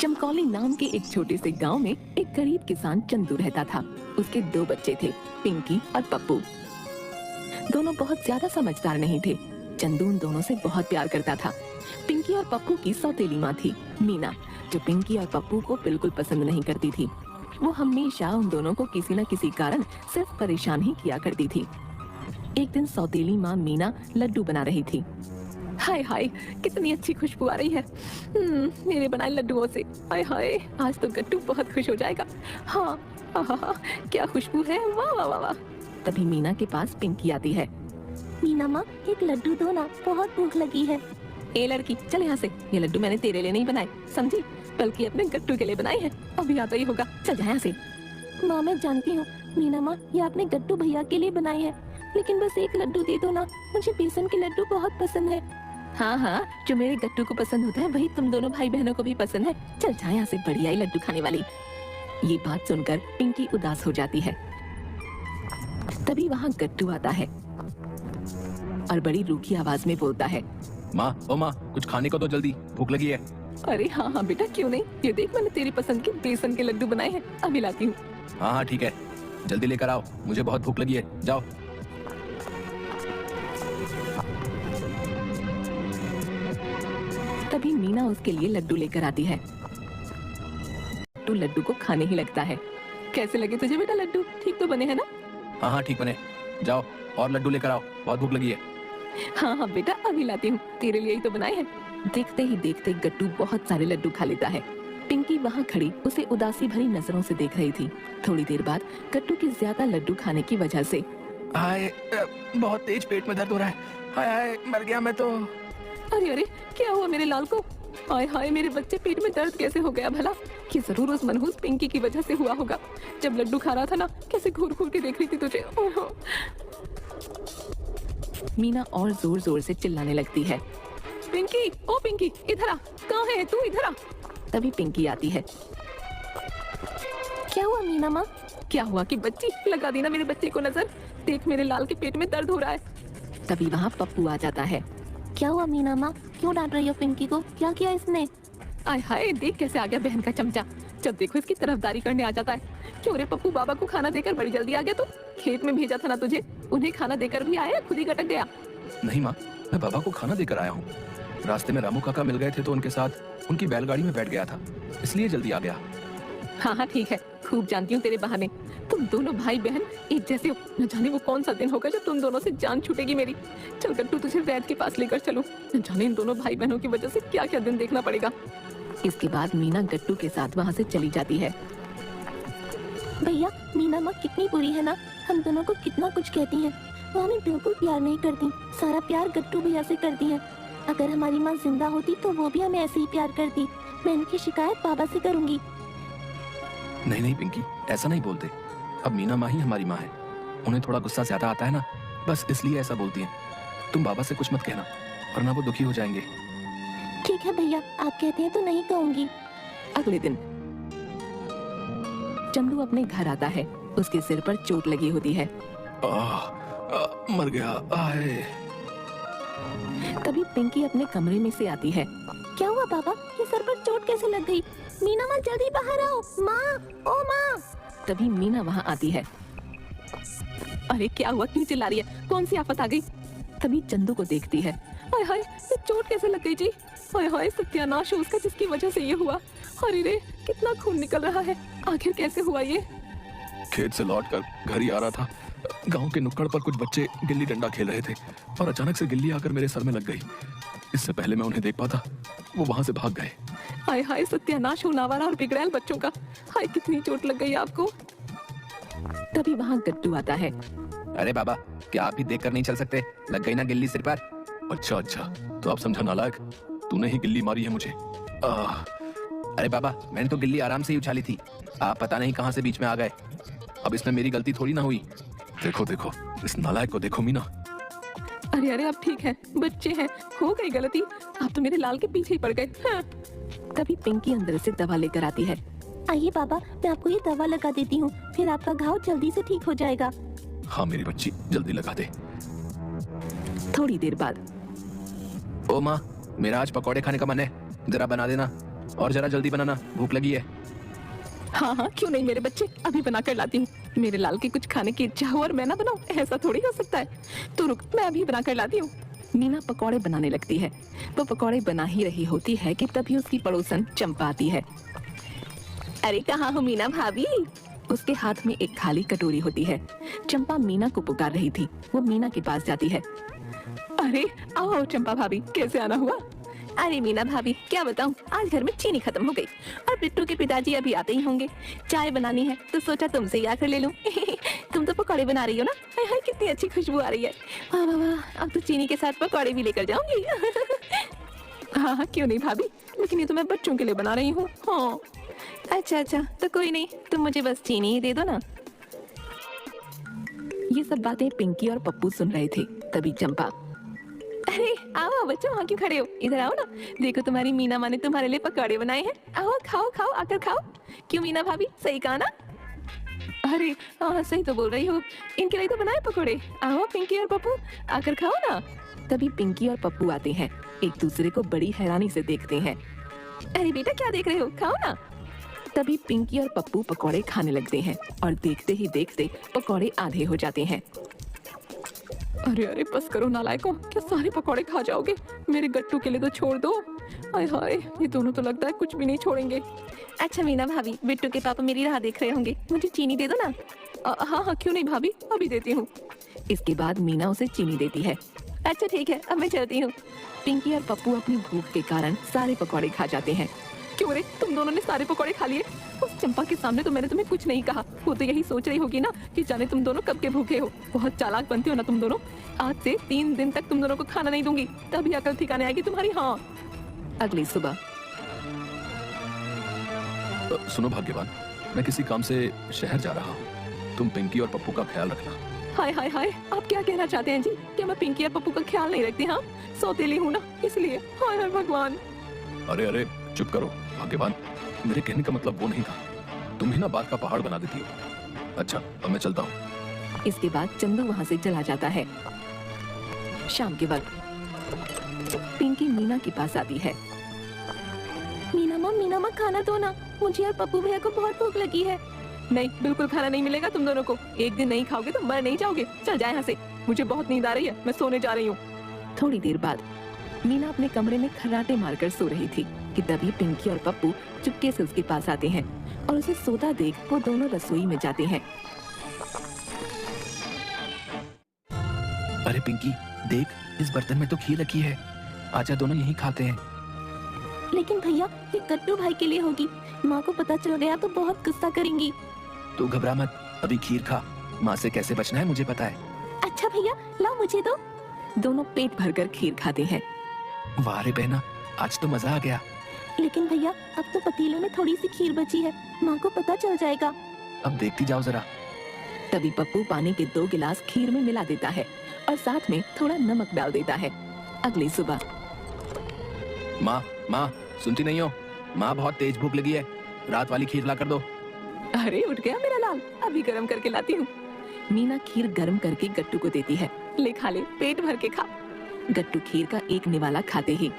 चमकौली नाम के एक छोटे से गांव में एक गरीब किसान चंदू रहता था। उसके 2 बच्चे थे, पिंकी और पप्पू। दोनों बहुत ज्यादा समझदार नहीं थे। चंदू उन दोनों से बहुत प्यार करता था। पिंकी और पप्पू की सौतेली माँ थी मीना, जो पिंकी और पप्पू को बिल्कुल पसंद नहीं करती थी। वो हमेशा उन दोनों को किसी न किसी कारण सिर्फ परेशान ही किया करती थी। एक दिन सौतेली माँ मीना लड्डू बना रही थी। हाय हाय, कितनी अच्छी खुशबू आ रही है मेरे बनाए लड्डुओं से। हाय हाय, आज तो गट्टू बहुत खुश हो जाएगा। हाँ हाँ, क्या खुशबू है, वाह वाह वाह वाह। तभी मीना के पास पिंकी आती है। मीना माँ, एक लड्डू दो ना, बहुत भूख लगी है। ए लड़की, चल यहाँ से। ये लड्डू मैंने तेरे लिए नहीं बनाए, समझी, बल्कि अपने गट्टू के लिए बनाए हैं। अभी आता ही होगा, चल जा यहाँ से। माँ मैं जानती हूँ मीना माँ, ये आपने गट्टू भैया के लिए बनाए हैं, लेकिन बस एक लड्डू दे दो ना, मुझे बेसन के लड्डू बहुत पसंद है। हाँ हाँ, जो मेरे गट्टू को पसंद होता है वही तुम दोनों भाई बहनों को भी पसंद है। चल जा यहाँ से, बढ़िया ही लड्डू खाने वाली। ये बात सुनकर पिंकी उदास हो जाती है। तभी वहाँ गट्टू आता है और बड़ी रूखी आवाज में बोलता है, माँ, ओ माँ, कुछ खाने को तो जल्दी, भूख लगी है। अरे हाँ हाँ बेटा, क्यों नहीं, ये देख मैंने तेरी पसंद के बेसन के लड्डू बनाए हैं, अभी लाती हूँ। हाँ हाँ ठीक है, जल्दी लेकर आओ, मुझे बहुत भूख लगी है, जाओ। तभी मीना उसके लिए लड्डू लेकर आती है। तो लड्डू को खाने ही लगता है। कैसे लगे तुझे बेटा लड्डू, ठीक तो बने हैं ना? हाँ हाँ ठीक बने, जाओ और लड्डू लेकर आओ, बहुत भूख लगी है। हाँ हाँ बेटा, अभी लाती हूँ, तेरे लिए ही तो बनाए हैं। देखते ही देखते गट्टू बहुत सारे लड्डू खा लेता है। पिंकी वहाँ खड़ी उसे उदासी भरी नजरों से देख रही थी। थोड़ी देर बाद गट्टू के ज्यादा लड्डू खाने की वजह से हाय, बहुत तेज पेट में दर्द हो रहा है। हाय हाय, मर गया मैं तो। अरे अरे, क्या हुआ मेरे लाल को? हाय हाय, मेरे बच्चे, पेट में दर्द कैसे हो गया भला? ये जरूर उस मनहूस पिंकी की वजह से हुआ होगा। जब लड्डू खा रहा था ना, कैसे घूर घूर के देख रही थी तुझे। मीना और जोर जोर से चिल्लाने लगती है, पिंकी, ओ पिंकी, इधर आ, कहाँ है तू, इधर आ। तभी पिंकी आती है। क्या हुआ मीना माँ? क्या हुआ कि बच्ची, लगा दी ना मेरे बच्चे को नजर, देख मेरे लाल के पेट में दर्द हो रहा है। तभी वहाँ पप्पू आ जाता है। क्या हुआ मीना माँ, क्यों डांट रही हो पिंकी को, क्या किया इसने? आय हाय, देख कैसे आ गया बहन का चमचा, जब देखो इसकी तरफदारी करने आ जाता है। क्यों रे पप्पू, बाबा को खाना देकर बड़ी जल्दी आ गया तू? खेत में भेजा था ना तुझे, उन्हें खाना देकर भी आया, खुद ही गटक गया। नहीं माँ, मैं बाबा को खाना देकर आया हूँ। रास्ते में रामू काका मिल गए थे तो उनके साथ उनकी बैलगाड़ी में बैठ गया था, इसलिए जल्दी आ गया। हाँ हाँ ठीक है, खूब जानती हूँ तेरे बहाने। तुम दोनों भाई बहन एक जैसे हो, न जाने वो कौन सा दिन होगा जब तुम दोनों से जान छूटेगी मेरी। चल गट्टू, तुझे वैद्य के पास लेकर चलूं, न जाने इन दोनों भाई बहनों की वजह से क्या क्या दिन देखना पड़ेगा। इसके बाद मीना गट्टू के साथ वहाँ से चली जाती है। भैया, मीना माँ कितनी बुरी है ना, हम दोनों को कितना कुछ कहती है, वो हमें बिल्कुल प्यार नहीं करती, सारा प्यार गट्टू भैया से करती है। अगर हमारी माँ जिंदा होती तो वो भी हमें ऐसे ही प्यार करती। मैं इनकी शिकायत बाबा से करूंगी। नहीं नहीं पिंकी, ऐसा नहीं बोलते, अब मीना माँ ही हमारी माँ है, उन्हें थोड़ा गुस्सा ज्यादा आता है ना, बस इसलिए ऐसा बोलती है। तुम बाबा से कुछ मत कहना, वरना वो दुखी हो जाएंगे। ठीक है भैया, आप कहते हैं तो नहीं कहूंगी। अगले दिन चंदू अपने घर आता है, उसके सिर पर चोट लगी होती है। मर गया। आए। तभी पिंकी अपने कमरे में से आती है। क्या हुआ बाबा, ये सर पर चोट कैसे लग गई? मीना माँ जल्दी बाहर आओ, माँ, ओ माँ। तभी मीना वहाँ आती है। अरे क्या हुआ, क्यों चिल्ला रही है, कौन सी आफत आ गई? तभी चंदू को देखती है। हाय हाय, ये चोट कैसे लग गई जी? हाय हाय, सत्यानाश हो उसका जिसकी वजह से ये हुआ। अरे रे, कितना खून निकल रहा है, आखिर कैसे हुआ ये? खेत से लौटकर घर ही आ रहा था, गांव के नुक्कड़ पर कुछ बच्चे गिल्ली डंडा खेल रहे थे और अचानक से गिल्ली आकर मेरे सर में लग गई। इससे पहले मैं उन्हें देख पाता, वो वहां से भाग गए। हाय हाय, सत्यानाश हो नावारा और बिगड़ैल बच्चों का। हाय, कितनी चोट लग गई आपको। तभी वहाँ गट्टू आता है। अरे बाबा, क्या आप ही देख कर नहीं चल सकते, लग गई ना गिल्ली सिर पर। अच्छा अच्छा, तो आप समझा नालायक, तूने ही गिल्ली मारी है मुझे। अरे बाबा, मैंने तो गिल्ली आराम से ही उछाली थी, आप पता नहीं कहां से बीच में आ गए। अब इसमें मेरी गलती थोड़ी ना हुई। देखो देखो, इस नालायक को देखो मीना। अरे अरे, अब ठीक है, बच्चे हैं, हो गई गलती, आप तो मेरे लाल के पीछे ही पड़ गए। हाँ। तभी पिंकी अंदर से दवा लेकर आती है। आइए बाबा, मैं आपको ये दवा लगा देती हूँ, फिर आपका घाव जल्दी से ठीक हो जाएगा। हाँ मेरी बच्ची, जल्दी लगा दे। थोड़ी देर बाद, ओ माँ, मेरा आज पकौड़े खाने का मन है, जरा बना देना। और जरा जल्दी बनाना, भूख लगी है। हाँ हाँ क्यों नहीं मेरे बच्चे, अभी बना कर लाती हूँ। मेरे लाल की कुछ खाने की इच्छा हो और मैं ना बनाऊं, ऐसा थोड़ी हो सकता है। तो रुक, मैं अभी बना कर लाती हूँ। मीना पकौड़े बनाने लगती है। वो पकौड़े बना ही रही होती है कि तभी उसकी पड़ोसन चंपा आती है। अरे कहाँ हो मीना भाभी? उसके हाथ में एक खाली कटोरी होती है। चंपा मीना को पुकार रही थी। वो मीना के पास जाती है। अरे आओ चंपा भाभी, कैसे आना हुआ? अरे मीना भाभी क्या बताऊं, आज घर में चीनी खत्म हो गई और बिट्टू के पिताजी अभी आते ही होंगे। चाय बनानी है तो सोचा तुमसे ही आकर ले लूं। तुम तो पकौड़े बना रही हो ना, हाय हाय कितनी अच्छी खुशबू आ रही है। वाह वाह वाह, अब तो चीनी के साथ पकौड़े भी लेकर जाऊंगी। हाँ हाँ क्यों नहीं भाभी, लेकिन ये तो मैं बच्चों के लिए बना रही हूँ। हाँ अच्छा अच्छा, तो कोई नहीं, तुम मुझे बस चीनी ही दे दो ना। ये सब बातें पिंकी और पप्पू सुन रहे थे। तभी चंपा, अरे आओ बच्चों, वहाँ क्यों खड़े हो, इधर आओ ना। देखो तुम्हारी मीना माँ ने तुम्हारे लिए पकौड़े बनाए हैं। आओ खाओ खाओ, आकर खाओ। क्यों मीना भाभी, सही कहा ना? अरे हाँ सही तो बोल रही हो, इनके लिए तो बनाए पकौड़े। आओ पिंकी और पप्पू, आकर खाओ ना। तभी पिंकी और पप्पू आते हैं। एक दूसरे को बड़ी हैरानी से देखते हैं। अरे बेटा क्या देख रहे हो, खाओ ना। तभी पिंकी और पप्पू पकौड़े खाने लगते हैं और देखते ही देखते पकौड़े आधे हो जाते हैं। अरे अरे बस करो नालायकों, क्या सारे पकौड़े खा जाओगे? मेरे गट्टू के लिए तो छोड़ दो। हाय हाय, ये दोनों तो लगता है कुछ भी नहीं छोड़ेंगे। अच्छा मीना भाभी, बिट्टू के पापा मेरी राह देख रहे होंगे, मुझे चीनी दे दो ना। हाँ हाँ क्यों नहीं भाभी, अभी देती हूँ। इसके बाद मीना उसे चीनी देती है। अच्छा ठीक है, अब मैं चलती हूँ। पिंकी और पप्पू अपनी भूख के कारण सारे पकौड़े खा जाते हैं। क्यों रे, तुम दोनों ने सारे पकौड़े खा लिए? उस चंपा के सामने तो मैंने तुम्हें कुछ नहीं कहा। वो तो यही सोच रही होगी ना कि जाने तुम दोनों कब के भूखे हो। बहुत चालाक बनते हो ना तुम दोनों। आज से 3 दिन तक तुम दोनों को खाना नहीं दूंगी, तभी अकल ठिकाने आएगी तुम्हारी। हाँ। अगली सुबह। सुनो भाग्यवान, मैं किसी काम से शहर जा रहा हूँ, तुम पिंकी और पप्पू का ख्याल रखना। हाय हाय हाय, आप क्या कहना चाहते हैं जी? क्या मैं पिंकी और पप्पू का ख्याल नहीं रखती? हाँ, सौतेली हूँ ना इसलिए। हाय हाय भगवान। अरे अरे चुप करो भाग्यवान, मेरे कहने का मतलब वो नहीं था। तुम ही ना बात का पहाड़ बना देती हो। अच्छा अब मैं चलता हूँ। इसके बाद चंदू वहाँ से चला जाता है। शाम के वक्त पिंकी मीना के पास आती है। मीना माँ खाना दो ना, मुझे और पप्पू भैया को बहुत भूख लगी है। नहीं, बिल्कुल खाना नहीं मिलेगा तुम दोनों को। एक दिन नहीं खाओगे तो मर नहीं जाओगे। चल जाए यहाँ से, मुझे बहुत नींद आ रही है, मैं सोने जा रही हूँ। थोड़ी देर बाद मीना अपने कमरे में खर्राटे मारकर सो रही थी कि तभी पिंकी और पप्पू चुपके से उसके पास आते हैं और उसे सोता देख वो दोनों रसोई में जाते हैं। अरे पिंकी देख, इस बर्तन में तो खीर रखी है, आजा दोनों यही खाते हैं। लेकिन भैया ये गट्टू भाई के लिए होगी, माँ को पता चल गया तो बहुत गुस्सा करेंगी। तू घबरा मत, अभी खीर खा, माँ से कैसे बचना है मुझे पता है। अच्छा भैया लाओ मुझे दो। दोनों पेट भरकर खीर खाते हैं। वाह रे बहना, आज तो मजा आ गया। लेकिन भैया अब तो पतीले में थोड़ी सी खीर बची है, माँ को पता चल जाएगा। अब देखती जाओ जरा। तभी पप्पू पानी के 2 गिलास खीर में मिला देता है और साथ में थोड़ा नमक डाल देता है। अगली सुबह। माँ माँ सुनती नहीं हो? माँ बहुत तेज भूख लगी है, रात वाली खीर ला कर दो। अरे उठ गया मेरा लाल, अभी गर्म करके लाती हूँ। मीना खीर गर्म करके गट्टू को देती है। ले खा ले, पेट भर के खा। गट्टू खीर का एक निवाला खाते ही,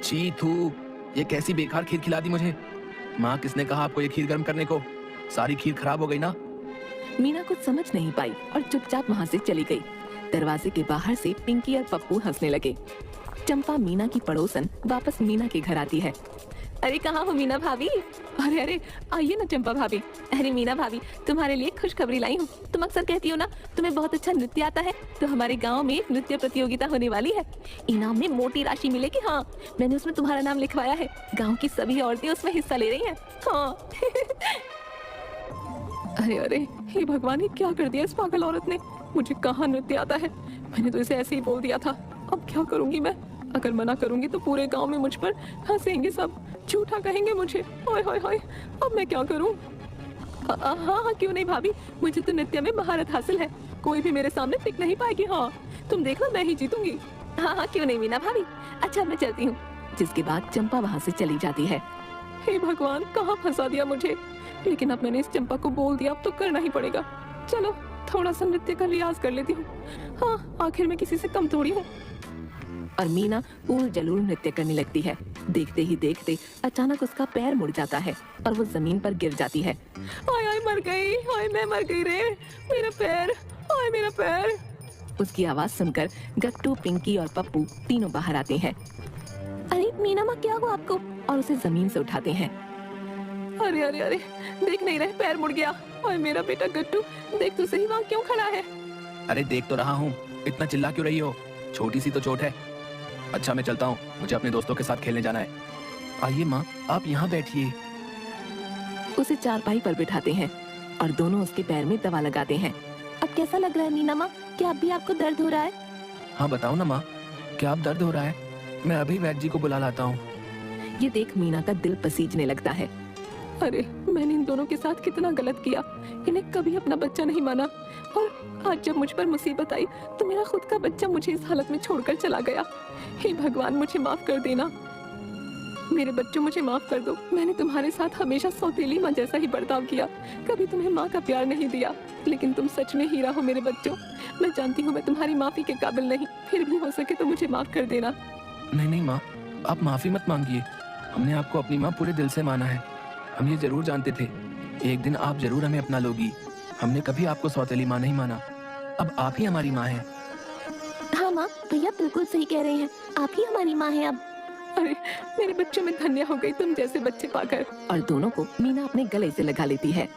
छी थू, ये कैसी बेकार खीर खिला दी मुझे। माँ किसने कहा आपको ये खीर गर्म करने को? सारी खीर खराब हो गई ना। मीना कुछ समझ नहीं पाई और चुपचाप वहाँ से चली गई। दरवाजे के बाहर से पिंकी और पप्पू हंसने लगे। चंपा मीना की पड़ोसन वापस मीना के घर आती है। अरे कहाँ हो मीना भाभी? अरे अरे आइए ना चंपा भाभी। अरे मीना भाभी, तुम्हारे लिए खुशखबरी लाई हूँ। तुम अक्सर कहती हो ना तुम्हें बहुत अच्छा नृत्य आता है, तो हमारे गांव में एक नृत्य प्रतियोगिता होने वाली है। इनाम में मोटी राशि मिलेगी। हाँ, मैंने उसमें तुम्हारा नाम लिखवाया है। गाँव की सभी औरतें उसमें हिस्सा ले रही है। हाँ। अरे अरे हे भगवान, ये क्या कर दिया इस पागल औरत ने? मुझे कहाँ नृत्य आता है? मैंने तो इसे ऐसे ही बोल दिया था। अब क्या करूंगी मैं? अगर मना करूंगी तो पूरे गांव में मुझ पर हंसेंगे, सब झूठा कहेंगे मुझे। हाय हाय हाय, अब मैं क्या करूं? हाँ हाँ क्यों नहीं भाभी, मुझे तो नृत्य में महारत हासिल है, कोई भी मेरे सामने टिक नहीं पाएगी। हाँ तुम देखना, मैं ही जीतूंगी। हाँ हाँ क्यों नहीं मीना भाभी। अच्छा मैं चलती हूँ। जिसके बाद चंपा वहाँ से चली जाती है। हे भगवान, कहाँ फंसा दिया मुझे। लेकिन अब मैंने इस चंपा को बोल दिया, अब तो करना ही पड़ेगा। चलो थोड़ा सा नृत्य का रियाज कर लेती हूँ। हाँ आखिर मैं किसी से कम थोड़ी हूँ। और मीना उल जलूल नृत्य करने लगती है। देखते ही देखते अचानक उसका पैर मुड़ जाता है और वो जमीन पर गिर जाती है। हाय हाय मर गई, हाय मैं मर गई रे, मेरा पैर, हाय मेरा पैर। उसकी आवाज सुनकर गट्टू, पिंकी और पप्पू तीनों बाहर आते हैं अरे मीना माँ क्या हुआ आपको? और उसे जमीन से उठाते हैं। अरे अरे अरे, देख नहीं रहे, पैर मुड़ गया। हाय मेरा बेटा गट्टू, देख तो सही वहाँ क्यों खड़ा है। अरे देख तो रहा हूँ, इतना चिल्ला क्यों रही हो? छोटी सी तो चोट है। अच्छा मैं चलता हूँ, मुझे अपने दोस्तों के साथ खेलने जाना है। आइए माँ, आप यहाँ बैठिए। उसे चारपाई पर बिठाते हैं और दोनों उसके पैर में दवा लगाते हैं। अब कैसा लग रहा है मीना माँ? क्या अब भी आपको दर्द हो रहा है? हाँ बताओ ना माँ, क्या आप दर्द हो रहा है? मैं अभी वैद्य जी को बुला लाता हूँ। ये देख मीना का दिल पसीजने लगता है। अरे मैंने इन दोनों के साथ कितना गलत किया, इन्हें कभी अपना बच्चा नहीं माना, और आज जब मुझ पर मुसीबत आई तो मेरा खुद का बच्चा मुझे इस हालत में छोड़कर चला गया। हे भगवान, मुझे माफ कर देना, मेरे बच्चों मुझे माफ कर दो। मैंने तुम्हारे साथ हमेशा सौतेली माँ जैसा ही बर्ताव किया, कभी तुम्हें माँ का प्यार नहीं दिया, लेकिन तुम सच में हीरा हो मेरे बच्चों। मैं जानती हूँ मैं तुम्हारी माफी के काबिल नहीं, फिर भी हो सके तो मुझे माफ कर देना। नहीं नहीं माँ, आप माफी मत मांगिए। हमने आपको अपनी माँ पूरे दिल से माना है। हम ये जरूर जानते थे एक दिन आप जरूर हमें अपना लोगी। हमने कभी आपको सौतेली माँ नहीं माना। अब आप ही हमारी माँ हैं। हाँ माँ, भैया बिल्कुल सही कह रहे हैं, आप ही हमारी माँ हैं अब। अरे मेरे बच्चों में धन्य हो गई तुम जैसे बच्चे पाकर। और दोनों को मीना अपने गले से लगा लेती है।